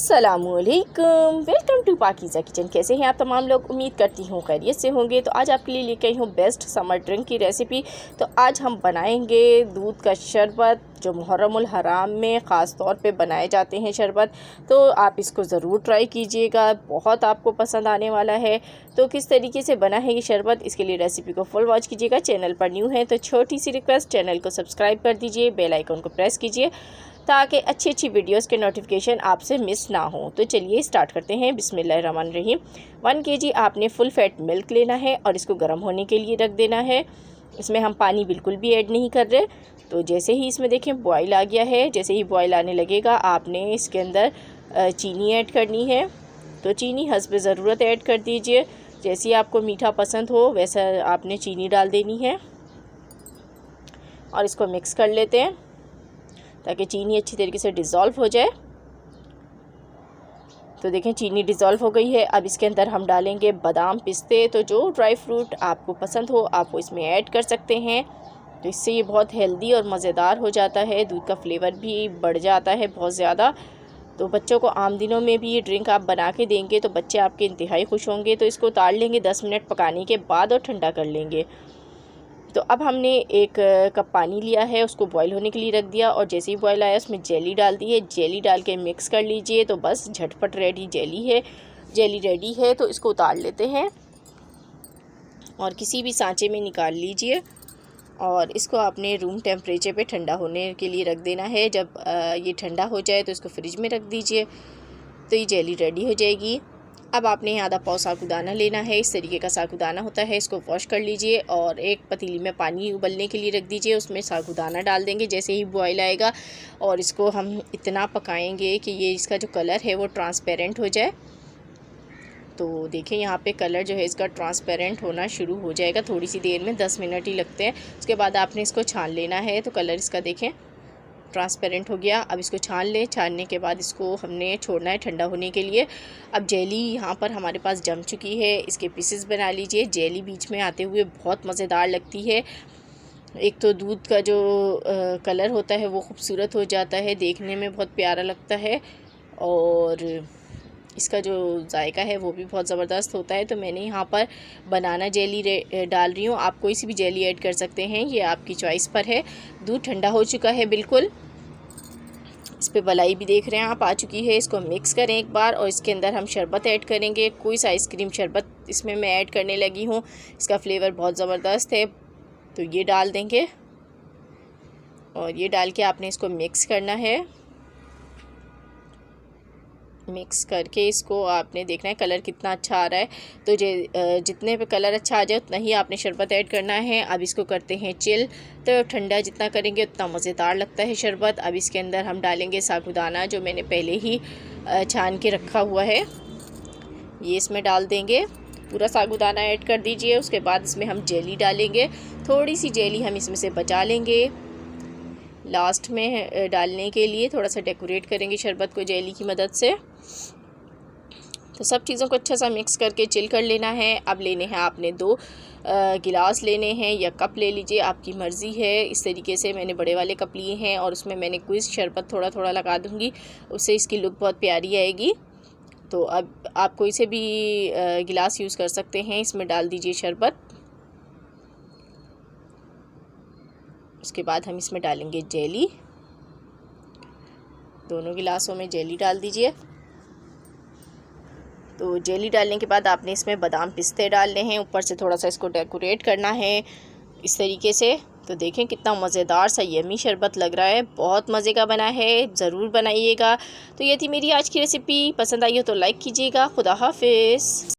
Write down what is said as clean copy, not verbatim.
अस्सलामुअलैकुम, welcome to Pakeezah kitchen. कैसे हैं आप तमाम लोग? उम्मीद करती हूँ खैरियत से होंगे। तो आज आपके लिए लेके आई हूँ बेस्ट समर ड्रिंक की रेसिपी। तो आज हम बनाएंगे दूध का शरबत, जो मुहर्रमुल हराम में ख़ास तौर पे बनाए जाते हैं शरबत। तो आप इसको ज़रूर ट्राई कीजिएगा, बहुत आपको पसंद आने वाला है। तो किस तरीके से बना है ये शरबत, इसके लिए रेसिपी को फुल वॉच कीजिएगा। चैनल पर न्यू है तो छोटी सी रिक्वेस्ट, चैनल को सब्सक्राइब कर दीजिए, बेल आइकन को प्रेस कीजिए ताकि अच्छी वीडियोस के नोटिफिकेशन आपसे मिस ना हो। तो चलिए स्टार्ट करते हैं। बिस्मिल्लाहिर्रहमानिर्रहीम। 1 kg आपने फुल फैट मिल्क लेना है और इसको गर्म होने के लिए रख देना है। इसमें हम पानी बिल्कुल भी ऐड नहीं कर रहे। तो जैसे ही इसमें देखें बॉयल आ गया है, जैसे ही बॉयल आने लगेगा आपने इसके अंदर चीनी ऐड करनी है। तो चीनी हस्ब ज़रूरत ऐड कर दीजिए, जैसी आपको मीठा पसंद हो वैसा आपने चीनी डाल देनी है। और इसको मिक्स कर लेते हैं ताकि चीनी अच्छी तरीके से डिज़ोल्व हो जाए। तो देखें चीनी डिज़ोल्व हो गई है। अब इसके अंदर हम डालेंगे बादाम, पिस्ते। तो जो ड्राई फ्रूट आपको पसंद हो आप वो इसमें ऐड कर सकते हैं। तो इससे ये बहुत हेल्दी और मज़ेदार हो जाता है, दूध का फ्लेवर भी बढ़ जाता है बहुत ज़्यादा। तो बच्चों को आम दिनों में भी ये ड्रिंक आप बना के देंगे तो बच्चे आपके इंतहाई खुश होंगे। तो इसको उतार लेंगे 10 मिनट पकाने के बाद और ठंडा कर लेंगे। तो अब हमने 1 कप पानी लिया है, उसको बॉईल होने के लिए रख दिया और जैसे ही बॉईल आया उसमें जेली डाल दी है। जेली डाल के मिक्स कर लीजिए। तो बस झटपट रेडी जेली रेडी है। तो इसको उतार लेते हैं और किसी भी सांचे में निकाल लीजिए और इसको आपने रूम टेम्परेचर पे ठंडा होने के लिए रख देना है। जब ये ठंडा हो जाए तो इसको फ्रिज में रख दीजिए। तो ये जेली रेडी हो जाएगी। अब आपने आधा पाव साबूदाना लेना है, इस तरीके का साबूदाना होता है। इसको वॉश कर लीजिए और एक पतीली में पानी उबलने के लिए रख दीजिए, उसमें साबूदाना डाल देंगे जैसे ही बॉयल आएगा। और इसको हम इतना पकाएंगे कि ये इसका जो कलर है वो ट्रांसपेरेंट हो जाए। तो देखें यहाँ पे कलर जो है इसका ट्रांसपेरेंट होना शुरू हो जाएगा थोड़ी सी देर में, 10 मिनट ही लगते हैं। उसके बाद आपने इसको छान लेना है। तो कलर इसका देखें ट्रांसपेरेंट हो गया। अब इसको छान लें। छानने के बाद इसको हमने छोड़ना है ठंडा होने के लिए। अब जेली यहाँ पर हमारे पास जम चुकी है, इसके पीसेस बना लीजिए। जेली बीच में आते हुए बहुत मज़ेदार लगती है। एक तो दूध का जो कलर होता है वो खूबसूरत हो जाता है, देखने में बहुत प्यारा लगता है और इसका जो जायका है वो भी बहुत ज़बरदस्त होता है। तो मैंने यहाँ पर बनाना जेली डाल रही हूँ, आप कोई सी भी जेली ऐड कर सकते हैं, ये आपकी चॉइस पर है। दूध ठंडा हो चुका है बिल्कुल, इस पे मलाई भी देख रहे हैं आप आ चुकी है। इसको मिक्स करें एक बार और इसके अंदर हम शरबत ऐड करेंगे। कोई सा आइसक्रीम शरबत इसमें मैं ऐड करने लगी हूँ, इसका फ्लेवर बहुत ज़बरदस्त है। तो ये डाल देंगे और ये डाल के आपने इसको मिक्स करना है। मिक्स करके इसको आपने देखना है कलर कितना अच्छा आ रहा है। तो जितने पे कलर अच्छा आ जाए उतना ही आपने शरबत ऐड करना है। अब इसको करते हैं चिल। तो ठंडा जितना करेंगे उतना मज़ेदार लगता है शरबत। अब इसके अंदर हम डालेंगे साबूदाना जो मैंने पहले ही छान के रखा हुआ है, ये इसमें डाल देंगे। पूरा साबूदाना ऐड कर दीजिए। उसके बाद इसमें हम जेली डालेंगे, थोड़ी सी जेली हम इसमें से बचा लेंगे लास्ट में डालने के लिए। थोड़ा सा डेकोरेट करेंगे शरबत को जेली की मदद से। तो सब चीज़ों को अच्छा सा मिक्स करके चिल कर लेना है। अब लेने हैं आपने 2 गिलास लेने हैं या कप ले लीजिए, आपकी मर्ज़ी है। इस तरीके से मैंने बड़े वाले कप लिए हैं और उसमें मैंने क्विज़ शरबत थोड़ा थोड़ा लगा दूँगी, उससे इसकी लुक बहुत प्यारी आएगी। तो अब आप कोई से भी गिलास यूज़ कर सकते हैं। इसमें डाल दीजिए शरबत। उसके बाद हम इसमें डालेंगे जेली, दोनों गिलासों में जेली डाल दीजिए। तो जेली डालने के बाद आपने इसमें बादाम पिस्ते डालने हैं, ऊपर से थोड़ा सा इसको डेकोरेट करना है इस तरीके से। तो देखें कितना मज़ेदार सा यमी शरबत लग रहा है, बहुत मज़े का बना है, ज़रूर बनाइएगा। तो ये थी मेरी आज की रेसिपी, पसंद आई हो तो लाइक कीजिएगा। खुदा हाफिज़।